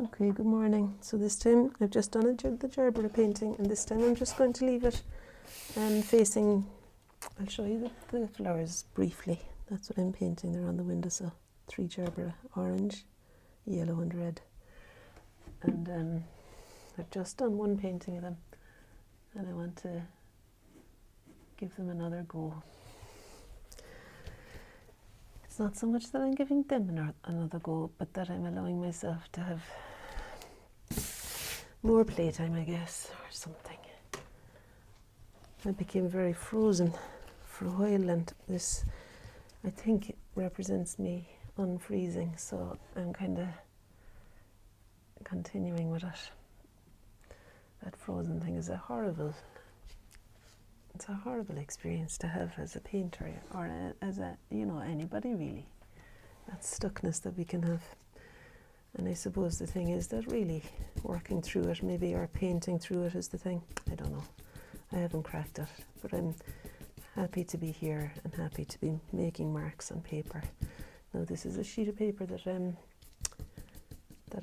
Okay, good morning. So this time I've just done the Gerbera painting, and this time I'm just going to leave it facing. I'll show you the flowers briefly. That's what I'm painting there on the windowsill. 3 Gerbera, orange, yellow and red. And I've just done one painting of them, and I want to give them another go. It's not so much that I'm giving them another go, but that I'm allowing myself to have more playtime, I guess, or something. I became very frozen for a while, and this, I think, it represents me unfreezing, so I'm kind of continuing with it. That frozen thing is it's a horrible experience to have as a painter, or as anybody really. That stuckness that we can have. And I suppose the thing is that really working through it, maybe, or painting through it is the thing. I don't know. I haven't cracked it, but I'm happy to be here and happy to be making marks on paper. Now this is a sheet of paper that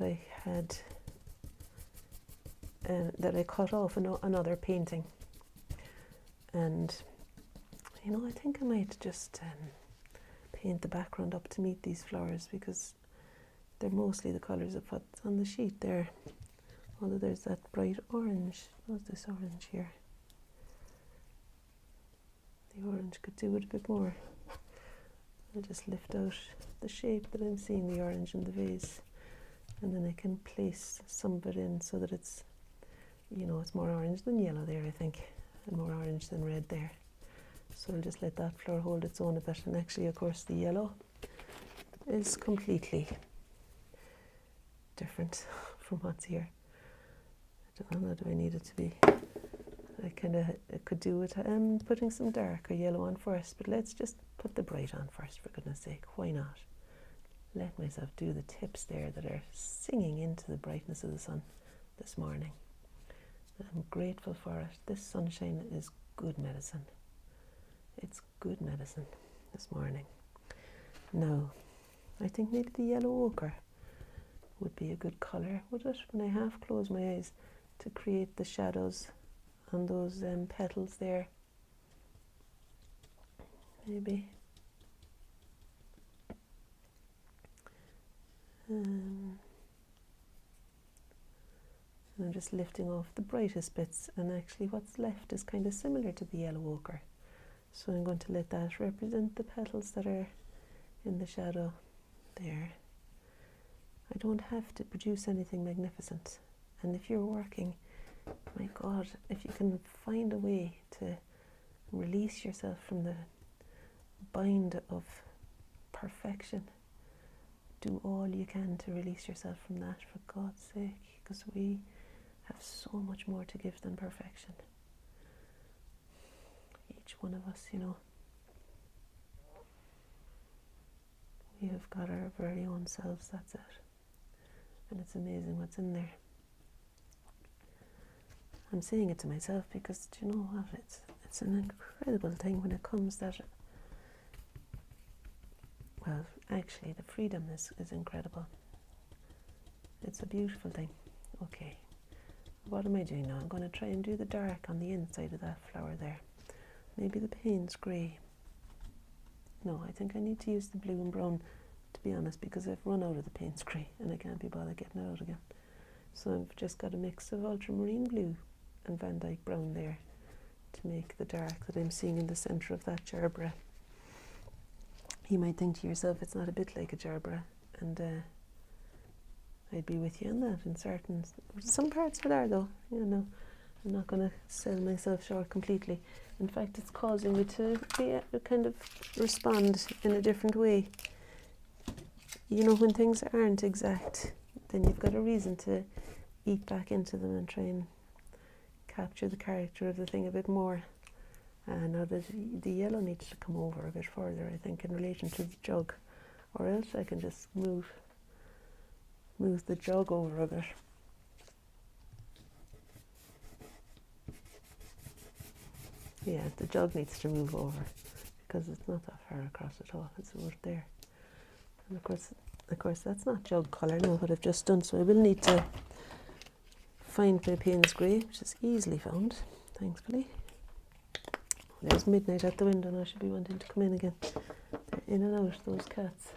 I had that I cut off another painting, and I think I might just paint the background up to meet these flowers, because they're mostly the colours of what's on the sheet there, although there's that bright orange. What's this orange here? The orange could do it a bit more. I'll just lift out the shape that I'm seeing the orange in the vase, and then I can place some of it in so that it's more orange than yellow there, I think, and more orange than red there. So I'll just let that flower hold its own a bit. And actually, of course, the yellow is completely different from what's here. I don't know, do I need it to be? I could do with putting some darker yellow on first, but let's just put the bright on first, for goodness sake. Why not? Let myself do the tips there that are singing into the brightness of the sun this morning. I'm grateful for it. This sunshine is good medicine. It's good medicine this morning. Now, I think maybe the yellow ochre would be a good colour, would it? When I half close my eyes, to create the shadows on those petals there. Maybe. And I'm just lifting off the brightest bits, and actually what's left is kind of similar to the yellow ochre. So I'm going to let that represent the petals that are in the shadow there. I don't have to produce anything magnificent. And if you're working, my God, if you can find a way to release yourself from the bind of perfection, do all you can to release yourself from that, for God's sake, because we have so much more to give than perfection. Each one of us, we have got our very own selves, that's it. And it's amazing what's in there. I'm saying it to myself because, do you know what? It's an incredible thing when it comes that, well, actually the freedom is incredible. It's a beautiful thing. Okay, what am I doing now? I'm going to try and do the dark on the inside of that flower there. Maybe the paint's grey. No, I think I need to use the blue and brown, to be honest, because I've run out of the paint's grey and I can't be bothered getting it out again. So I've just got a mix of ultramarine blue and Van Dyke brown there to make the dark that I'm seeing in the centre of that Gerbera. You might think to yourself, it's not a bit like a Gerbera, and I'd be with you on that in some parts of it are, though. I'm not going to sell myself short completely. In fact, it's causing me to kind of respond in a different way. When things aren't exact, then you've got a reason to eat back into them and try and capture the character of the thing a bit more. Now the yellow needs to come over a bit further, I think, in relation to the jug, or else I can just move the jug over a bit. Yeah, the jug needs to move over because it's not that far across at all. It's right there. And of course, Of course, that's not jug colour now, what I've just done, so I will need to find my Payne's Grey, which is easily found, thankfully. There's midnight at the window, and I should be wanting to come in again. They're in and out, those cats.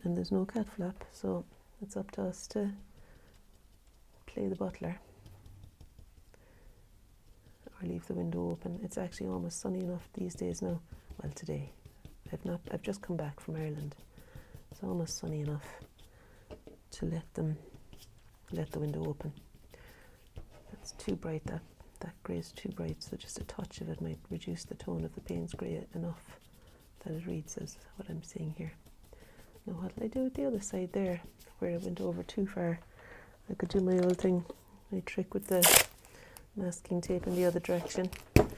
And there's no cat flap, so it's up to us to play the butler or leave the window open. It's actually almost sunny enough these days now. Well, today. I've just come back from Ireland. It's almost sunny enough to let the window open. That's too bright, that grey is too bright, so just a touch of it might reduce the tone of the Payne's Grey enough that it reads as what I'm seeing here. Now what will I do with the other side there, where it went over too far? I could do my old thing, my trick with the masking tape in the other direction. And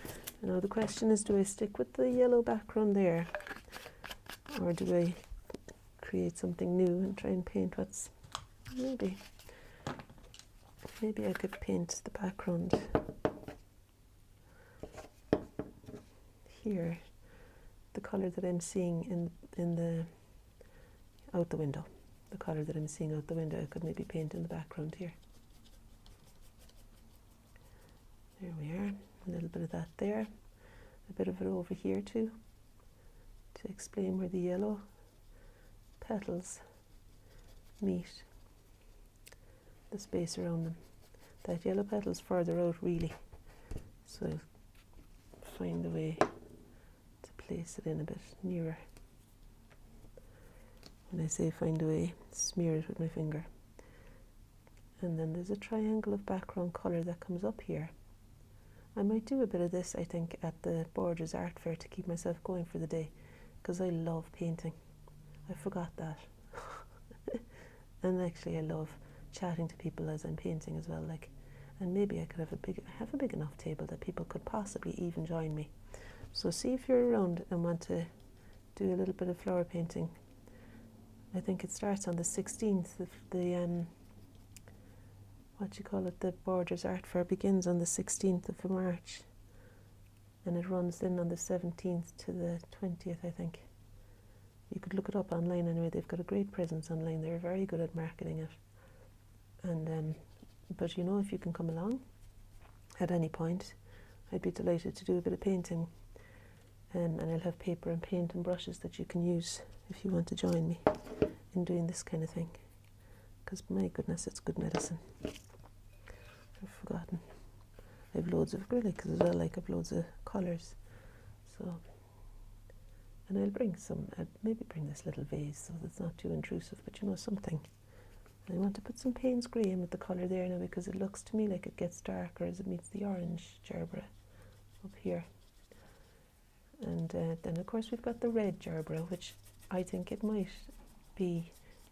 now the question is, do I stick with the yellow background there, or do I create something new and try and paint what's, maybe I could paint the background here, the colour that I'm seeing in the out the window. The colour that I'm seeing out the window, I could maybe paint in the background here. There we are, a little bit of that there, a bit of it over here too, to explain where the yellow petals meet the space around them. That yellow petal's further out really, so I'll find a way to place it in a bit nearer. When I say find a way, smear it with my finger. And then there's a triangle of background colour that comes up here. I might do a bit of this, I think, at the Borders Art Fair to keep myself going for the day, because I love painting. I forgot that. And actually I love chatting to people as I'm painting as well, like, and maybe I could have a big enough table that people could possibly even join me. So see if you're around and want to do a little bit of flower painting. I think it starts on the 16th of the the Borders Art Fair begins on the 16th of March, and it runs in on the 17th to the 20th, I think. You could look it up online anyway. They've got a great presence online. They're very good at marketing it. And but you know, if you can come along at any point, I'd be delighted to do a bit of painting, and I'll have paper and paint and brushes that you can use if you want to join me in doing this kind of thing, because my goodness, it's good medicine. I've forgotten. I've loads of acrylics as well, like I've loads of colours. So, and I'll maybe bring this little vase so that it's not too intrusive, but you know, something. I want to put some Payne's Grey in with the colour there now, because it looks to me like it gets darker as it meets the orange Gerbera up here. And then of course we've got the red Gerbera, which I think it might be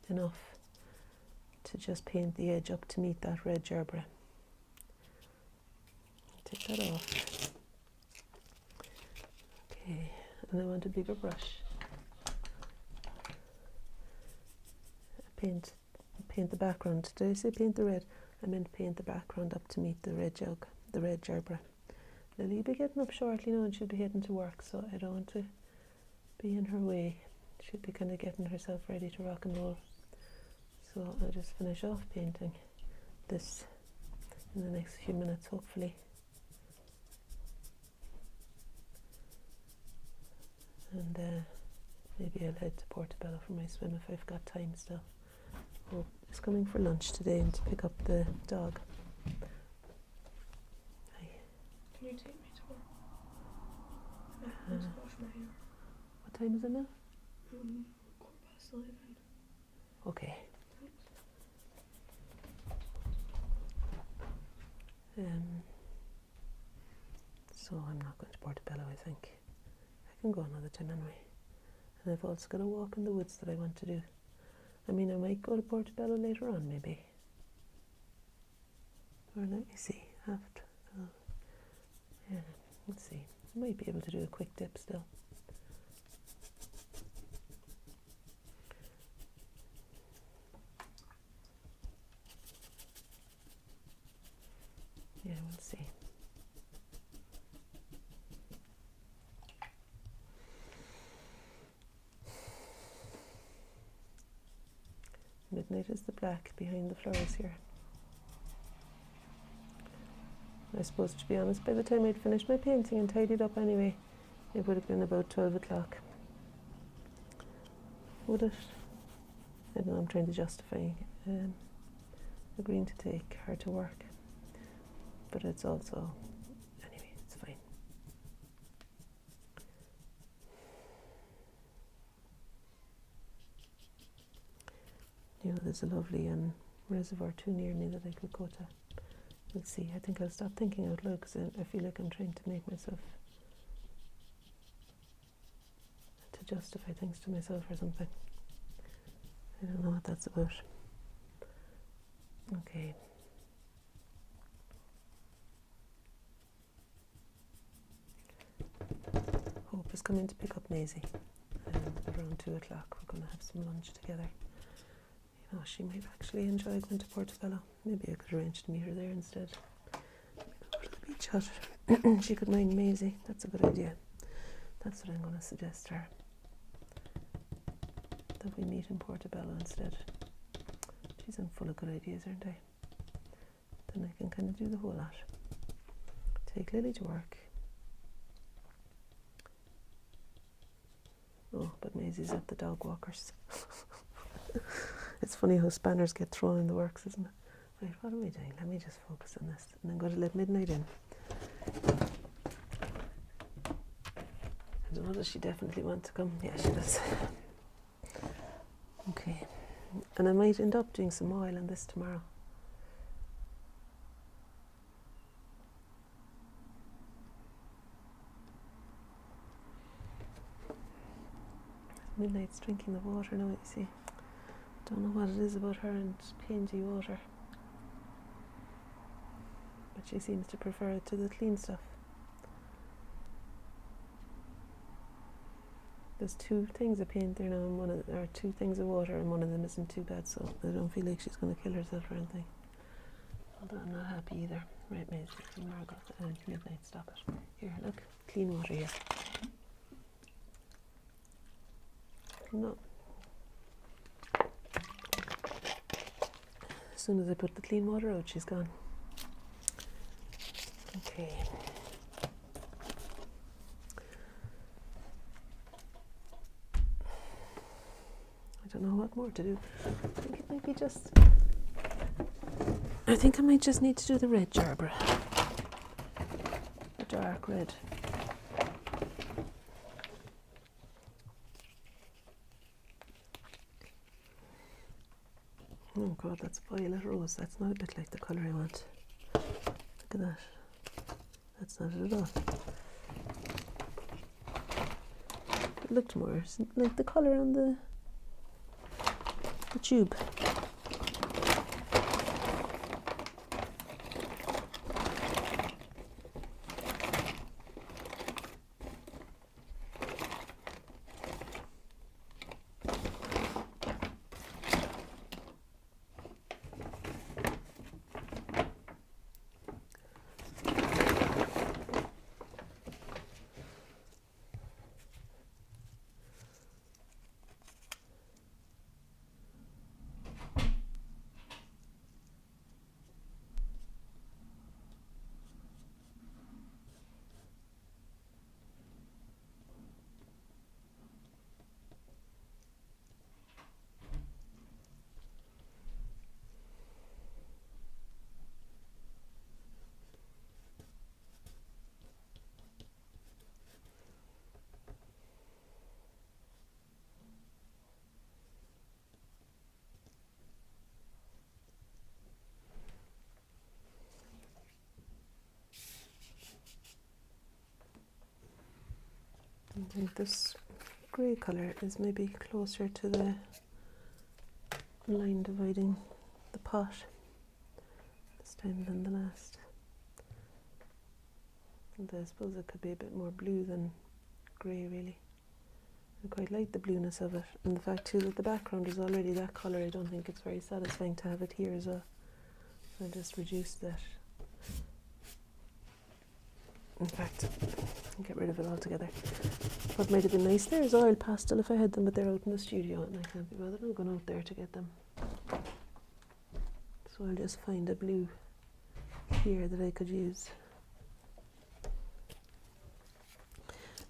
enough to just paint the edge up to meet that red Gerbera. Take that off. Okay, and I want a bigger brush. Paint the background. Did I say paint the red? I meant paint the background up to meet the red Gerbera. Lily'll be getting up shortly now, and she'll be heading to work, so I don't want to be in her way. She'll be kind of getting herself ready to rock and roll. So I'll just finish off painting this in the next few minutes, hopefully. And maybe I'll head to Portobello for my swim if I've got time still. Hope is coming for lunch today and to pick up the dog. Hi. Can you take me to work? I have to wash my hair. What time is it now? 11:15. Okay. So I'm not going to Portobello, I think. I can go another time anyway. And I've also got a walk in the woods that I want to do. I mean, I might go to Portobello later on, maybe. Or let me see. Yeah, let's see. I might be able to do a quick dip still. Yeah, we'll see. and it is the black behind the flowers here. I suppose, to be honest, by the time I'd finished my painting and tidied up anyway, it would have been about 12 o'clock. Would it? I don't know, I'm trying to justify agreeing to take her to work. But it's also, anyway, it's fine. You know, there's a lovely reservoir too near me that I could go to. We'll see. I think I'll stop thinking out loud because I feel like I'm trying to make myself, to justify things to myself or something. I don't know what that's about. Okay. Hope is coming to pick up Maisie around 2 o'clock. We're going to have some lunch together. You know, she might actually enjoy going to Portobello. Maybe I could arrange to meet her there instead. Go to the beach hut. She could mind Maisie. That's a good idea. That's what I'm going to suggest to her. That we meet in Portobello instead. Geez, I'm full of good ideas, aren't I? Then I can kind of do the whole lot. Take Lily to work. Oh, but Maisie's at the dog walkers. It's funny how spanners get thrown in the works, isn't it? Right, what are we doing? Let me just focus on this. And I'm going to let midnight in. I don't know, does she definitely want to come? Yeah, she does. Okay. And I might end up doing some oil on this tomorrow. Midnight's drinking the water now, you see. Don't know what it is about her and P&G water. But she seems to prefer it to the clean stuff. There's 2 things of paint there now, and or 2 things of water, and one of them isn't too bad, so I don't feel like she's going to kill herself or anything. Although I'm not happy either. Right, Maisie, Margot, midnight, stop it. Here, look, clean water here. No. As soon as I put the clean water out, she's gone. Okay. I don't know what more to do. I think it might be just... I think I might just need to do the red Gerbera. The dark red. Oh God, that's violet rose. That's not a bit like the colour I want. Look at that. That's not it at all. It looked more like the colour on the tube. I think this grey colour is maybe closer to the line dividing the pot this time than the last. And I suppose it could be a bit more blue than grey, really. I quite like the blueness of it, and the fact too that the background is already that colour. I don't think it's very satisfying to have it here as well. So I'll just reduce that. In fact, I'll get rid of it altogether. What might have been nice there is oil pastel if I had them, but they're out in the studio and I can't be bothered. I'm going out there to get them. So I'll just find a blue here that I could use.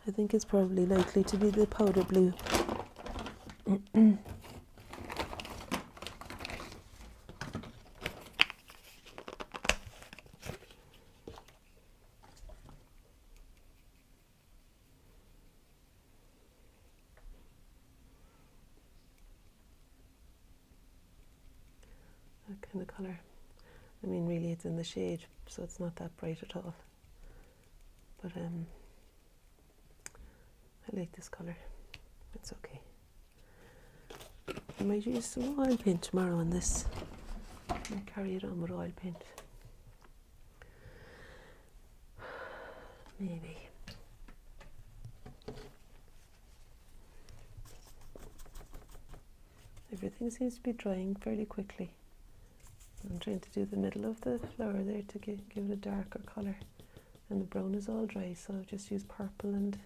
I think it's probably likely to be the powder blue. That kind of colour. I mean, really it's in the shade, so it's not that bright at all. But I like this colour. It's okay. I might use some oil paint tomorrow on this and carry it on with oil paint. Maybe. Everything seems to be drying fairly quickly. I'm trying to do the middle of the flower there to give it a darker colour. And the brown is all dry, so I've just used purple and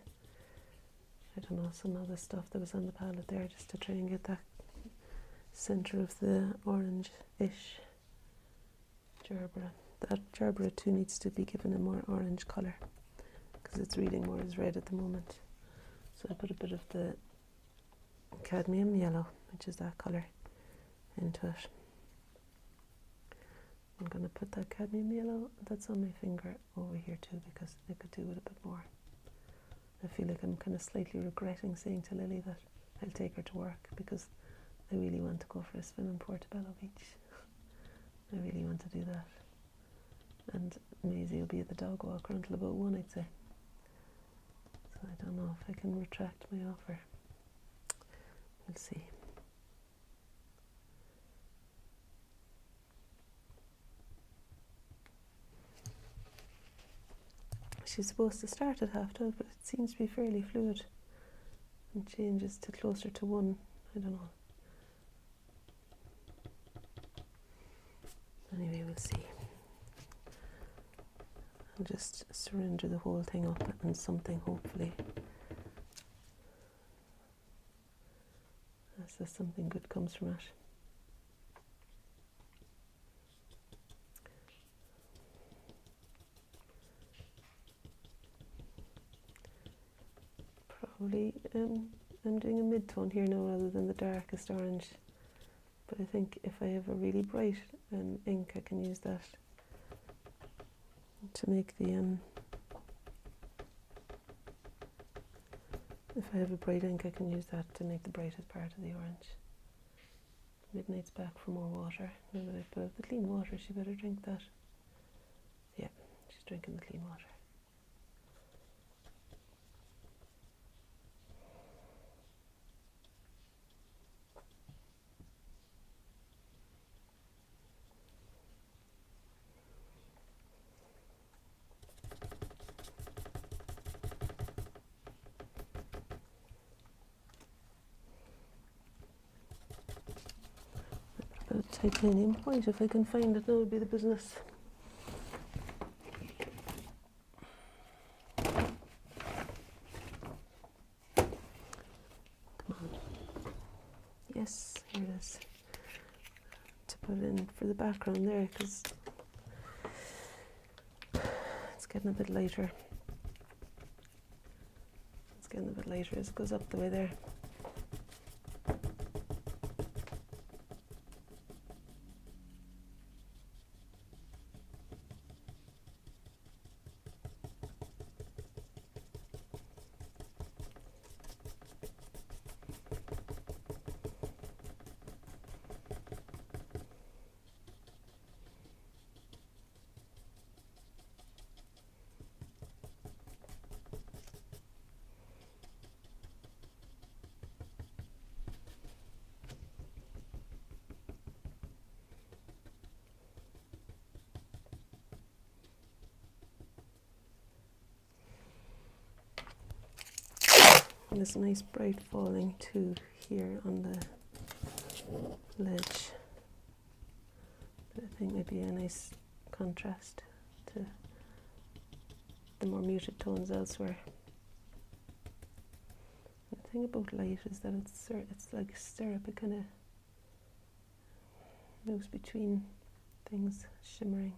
I don't know, some other stuff that was on the palette there just to try and get that centre of the orange-ish Gerbera. That Gerbera too needs to be given a more orange colour because it's reading more as red at the moment. So I put a bit of the cadmium yellow, which is that colour, into it. I'm going to put that cadmium yellow that's on my finger over here too because I could do with a bit more. I feel like I'm kind of slightly regretting saying to Lily that I'll take her to work because I really want to go for a swim in Portobello Beach. I really want to do that. And Maisie will be at the dog walker until about 1, I'd say. So I don't know if I can retract my offer. We'll see. She's supposed to start at 12:30, but it seems to be fairly fluid and changes to closer to 1. I don't know. Anyway, we'll see. I'll just surrender the whole thing up and something, hopefully. So something good comes from it. Probably I'm doing a mid-tone here now rather than the darkest orange. But I think if I have a really bright ink, I can use that to make the if I have a bright ink, I can use that to make the brightest part of the orange. Midnight's back for more water. Now that I've put out the clean water, she better drink that. Yeah, she's drinking the clean water. Titanium white, if I can find it, that would be the business. Come on. Yes, here it is. To put in for the background there, because it's getting a bit lighter. It's getting a bit lighter as it goes up the way there. And there's a nice bright falling too here on the ledge. That I think might be a nice contrast to the more muted tones elsewhere. The thing about light is that it's like syrup. It kind of moves between things shimmering.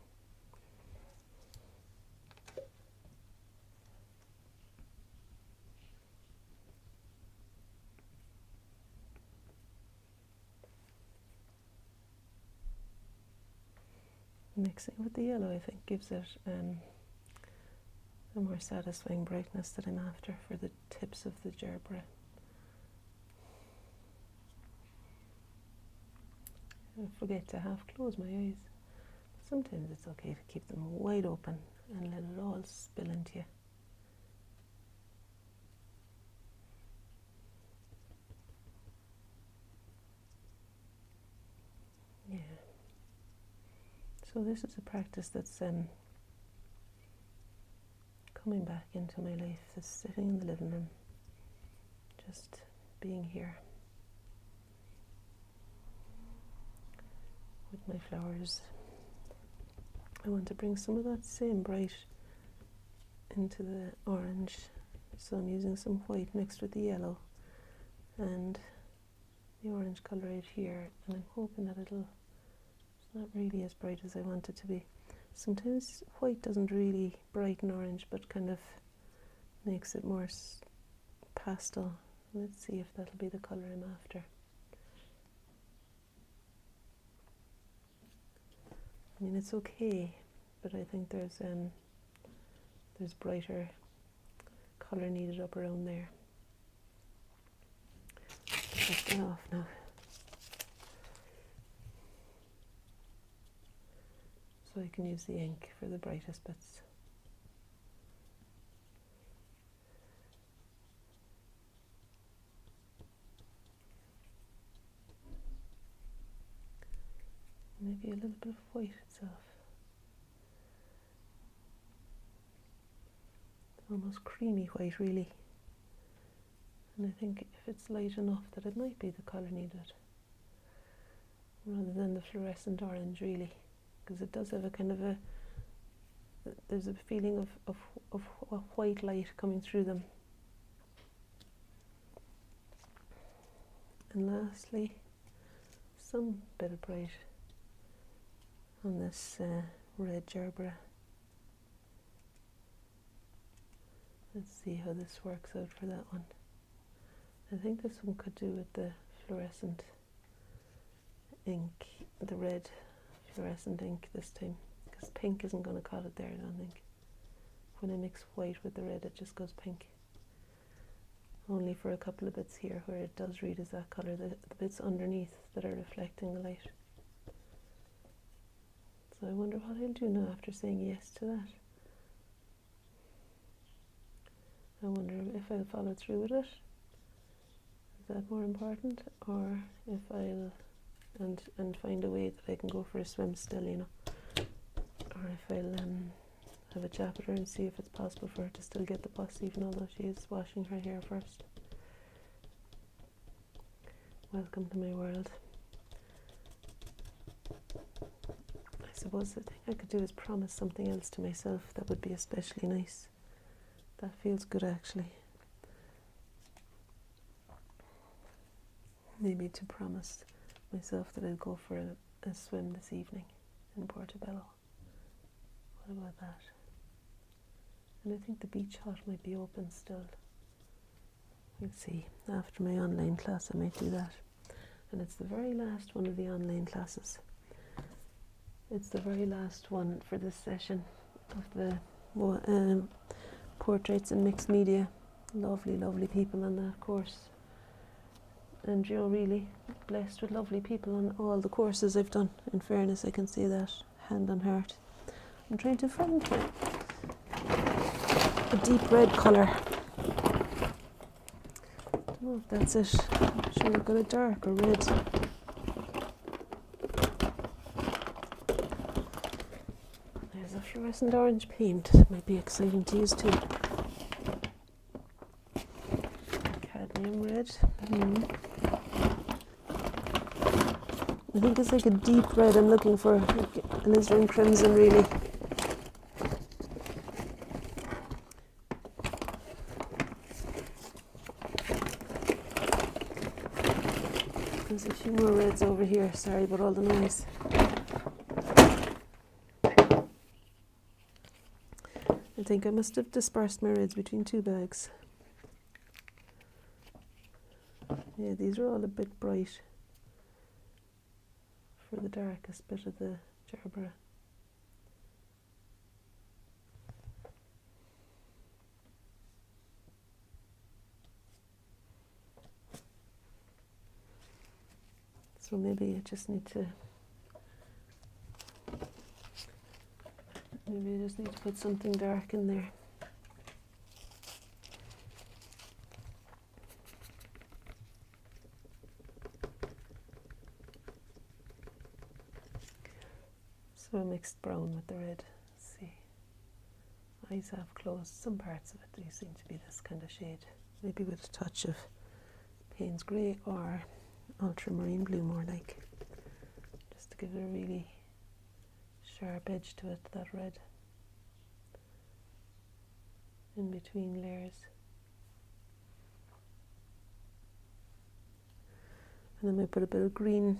Mixing with the yellow, I think, gives it a more satisfying brightness that I'm after for the tips of the gerbera. I forget to half close my eyes. Sometimes it's okay to keep them wide open and let it all spill into you. Yeah. So this is a practice that's coming back into my life, this sitting in the living room, just being here with my flowers. I want to bring some of that same bright into the orange, so I'm using some white mixed with the yellow and the orange colour right here, and I'm hoping that it's not really as bright as I want it to be. Sometimes white doesn't really brighten orange, but kind of makes it more pastel. Let's see if that'll be the colour I'm after. I mean, it's okay, but I think there's brighter colour needed up around there. Take that off now. So I can use the ink for the brightest bits. Maybe a little bit of white itself. Almost creamy white, really. And I think if it's light enough that it might be the colour needed, rather than the fluorescent orange, really. Because it does have a kind of there's a feeling of white light coming through them. And lastly, some bit of bright on this red gerbera. Let's see how this works out for that one. I think this one could do with the fluorescent ink, the red fluorescent ink this time, because pink isn't going to cut it there, I don't think. When I mix white with the red, it just goes pink. Only for a couple of bits here where it does read as that colour, the bits underneath that are reflecting the light. So I wonder what I'll do now after saying yes to that. I wonder if I'll follow through with it. Is that more important? Or if I'll and find a way that I can go for a swim still, you know. Or if I'll have a chat with her and see if it's possible for her to still get the bus, even although she is washing her hair first. Welcome to my world. I suppose the thing I could do is promise something else to myself that would be especially nice. That feels good, actually. Maybe to promise myself that I'll go for a swim this evening in Portobello. What about that? And I think the beach hut might be open still. We'll see. After my online class I might do that. And it's the very last one of the online classes. It's the very last one for this session of the portraits and mixed media. Lovely, lovely people on that course. And you're really blessed with lovely people on all the courses I've done. In fairness, I can say that hand on heart. I'm trying to find a deep red colour. Don't know if that's it. I'm sure I've got a dark or red. There's a fluorescent orange paint. Might be exciting to use too. Cadmium red. I think it's like a deep red I'm looking for, like alizarin crimson really. There's a few more reds over here, sorry about all the noise. I think I must have dispersed my reds between 2 bags. Yeah, these are all a bit bright for the darkest bit of the Gerbera. So maybe I just need to put something dark in there. So a mixed brown with the red. Let's see. Eyes have closed. Some parts of it do seem to be this kind of shade. Maybe with a touch of Payne's grey or ultramarine blue more like. Just to give it a really sharp edge to it, that red. In between layers. And then we put a bit of green.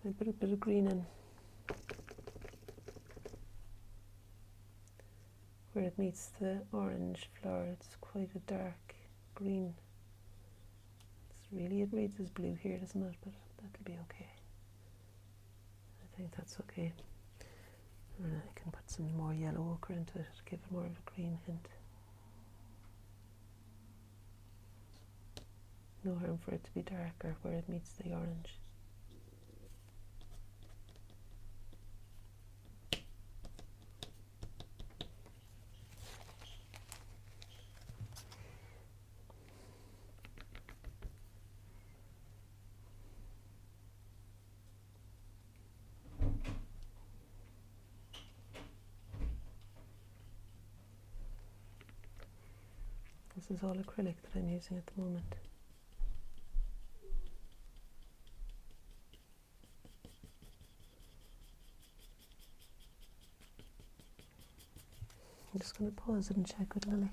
I put a bit of green in where it meets the orange flower. It's quite a dark green. It reads as blue here, doesn't it? But that'll be okay. I think that's okay. And I can put some more yellow ochre into it to give it more of a green hint. No harm for it to be darker where it meets the orange. This is all acrylic that I'm using at the moment. I'm just going to pause it and check with Lily.